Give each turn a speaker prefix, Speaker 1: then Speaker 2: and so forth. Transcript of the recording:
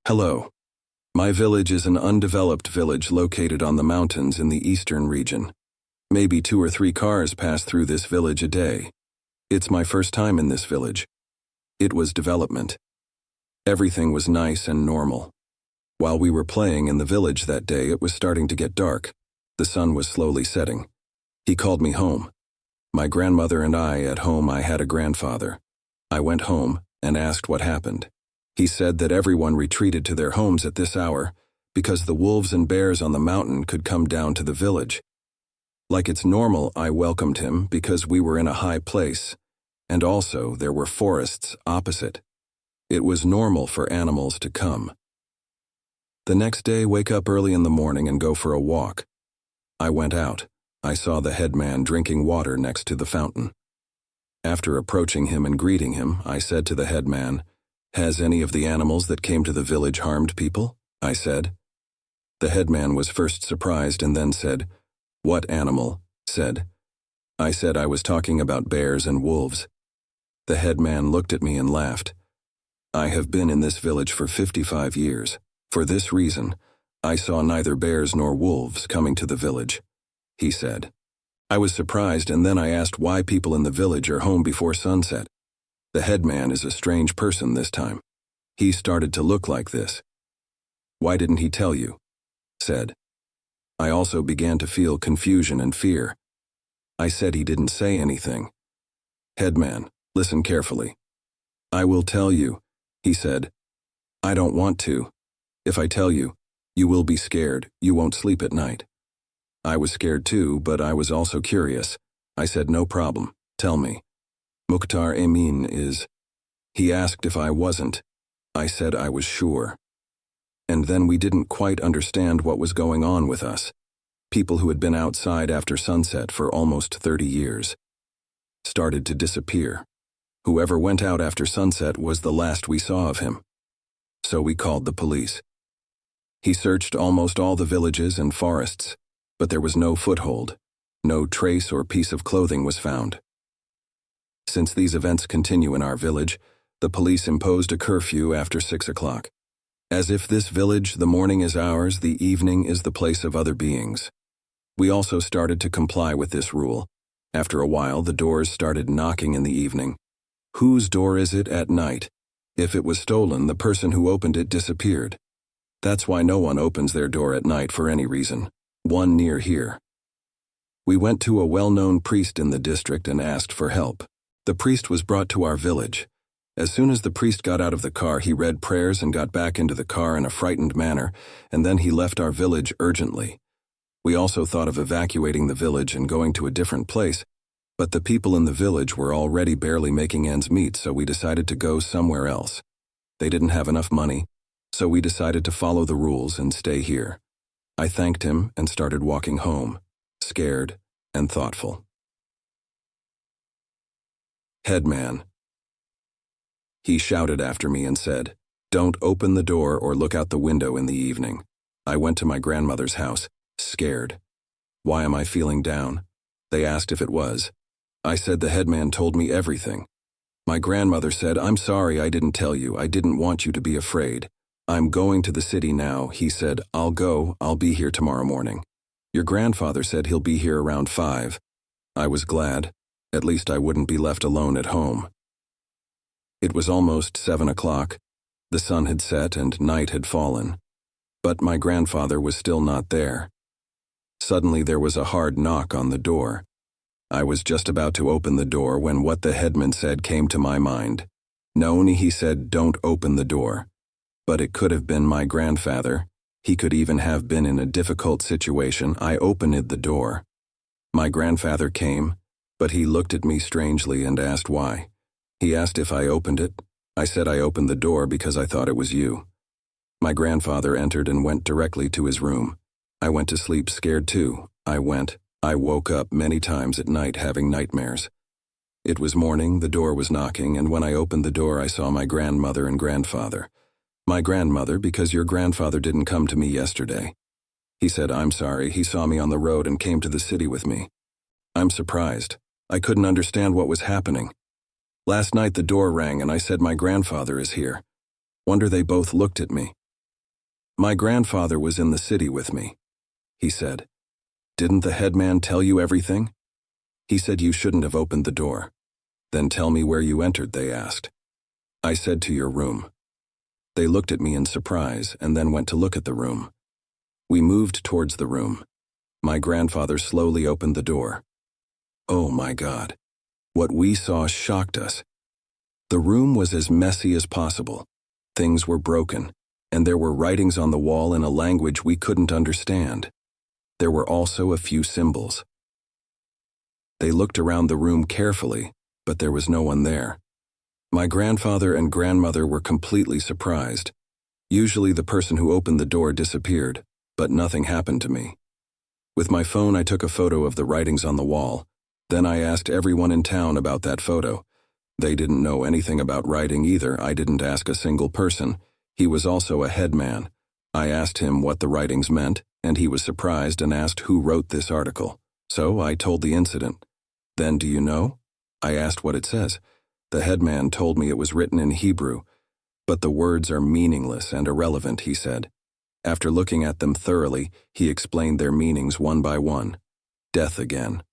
Speaker 1: Hello. My village is an undeveloped village located on the mountains in the eastern region. Maybe 2 or 3 cars pass through this village a day. It's my first time in this village. It was development. Everything was nice and normal. While we were playing in the village that day, it was starting to get dark. The sun was slowly setting. He called me home. My grandmother and I at home. I had a grandfather. I went home and asked what happened. He said that everyone retreated to their homes at this hour because the wolves and bears on the mountain could come down to the village. Like it's normal, I welcomed him because we were in a high place, and also there were forests opposite. It was normal for animals to come. The next day, wake up early in the morning and go for a walk. I went out. I saw the headman drinking water next to the fountain. After approaching him and greeting him, I said to the headman, "Has any of the animals that came to the village harmed people?" I said. The headman was first surprised and then said, "What animal?" I said I was talking about bears and wolves. The headman looked at me and laughed. I have been in this village for 55 years. For this reason, I saw neither bears nor wolves coming to the village, he said. I was surprised, and then I asked why people in the village are home before sunset. The headman is a strange person this time. He started to look like this. "Why didn't he tell you?" said. I also began to feel confusion and fear. I said he didn't say anything. "Headman, listen carefully." "I will tell you," he said. "I don't want to. If I tell you, you will be scared. You won't sleep at night." I was scared too, but I was also curious. I said, "No problem. Tell me." "Mukhtar Amin is..." He asked if I wasn't. I said I was sure. And then we didn't quite understand what was going on with us. People who had been outside after sunset for almost 30 years started to disappear. Whoever went out after sunset was the last we saw of him. So we called the police. He searched almost all the villages and forests, but there was no foothold. No trace or piece of clothing was found. Since these events continue in our village, the police imposed a curfew after 6 o'clock. As if this village, the morning is ours, the evening is the place of other beings. We also started to comply with this rule. After a while, the doors started knocking in the evening. Whose door is it at night? If it was stolen, the person who opened it disappeared. That's why no one opens their door at night for any reason. One near here. We went to a well-known priest in the district and asked for help. The priest was brought to our village. As soon as the priest got out of the car, he read prayers and got back into the car in a frightened manner, and then he left our village urgently. We also thought of evacuating the village and going to a different place, but the people in the village were already barely making ends meet, so we decided to go somewhere else. They didn't have enough money, so we decided to follow the rules and stay here. I thanked him and started walking home, scared and thoughtful. Headman. He shouted after me and said, "Don't open the door or look out the window in the evening." I went to my grandmother's house, scared. "Why am I feeling down?" They asked if it was. I said the headman told me everything. My grandmother said, "I'm sorry I didn't tell you. I didn't want you to be afraid. I'm going to the city now." He said, "I'll go. I'll be here tomorrow morning. Your grandfather said he'll be here around 5. I was glad. At least I wouldn't be left alone at home. It was almost 7 o'clock. The sun had set and night had fallen. But my grandfather was still not there. Suddenly there was a hard knock on the door. I was just about to open the door when what the headman said came to my mind. "Noni," he said, "don't open the door." But it could have been my grandfather. He could even have been in a difficult situation. I opened the door. My grandfather came, but he looked at me strangely and asked why. He asked if I opened it. I said I opened the door because I thought it was you. My grandfather entered and went directly to his room. I went to sleep scared too. I woke up many times at night having nightmares. It was morning, the door was knocking, and when I opened the door I saw my grandmother and grandfather. My grandmother, because your grandfather didn't come to me yesterday. He said, "I'm sorry, he saw me on the road and came to the city with me." I'm surprised. I couldn't understand what was happening. Last night the door rang and I said my grandfather is here. Wonder they both looked at me. My grandfather was in the city with me, he said. Didn't the headman tell you everything? He said you shouldn't have opened the door. Then tell me where you entered, they asked. I said to your room. They looked at me in surprise and then went to look at the room. We moved towards the room. My grandfather slowly opened the door. Oh my God. What we saw shocked us. The room was as messy as possible. Things were broken, and there were writings on the wall in a language we couldn't understand. There were also a few symbols. They looked around the room carefully, but there was no one there. My grandfather and grandmother were completely surprised. Usually the person who opened the door disappeared, but nothing happened to me. With my phone, I took a photo of the writings on the wall. Then I asked everyone in town about that photo. They didn't know anything about writing either. I didn't ask a single person. He was also a headman. I asked him what the writings meant, and he was surprised and asked who wrote this article. So I told the incident. Then, do you know? I asked what it says. The headman told me it was written in Hebrew, but the words are meaningless and irrelevant, he said. After looking at them thoroughly, he explained their meanings one by one. Death again.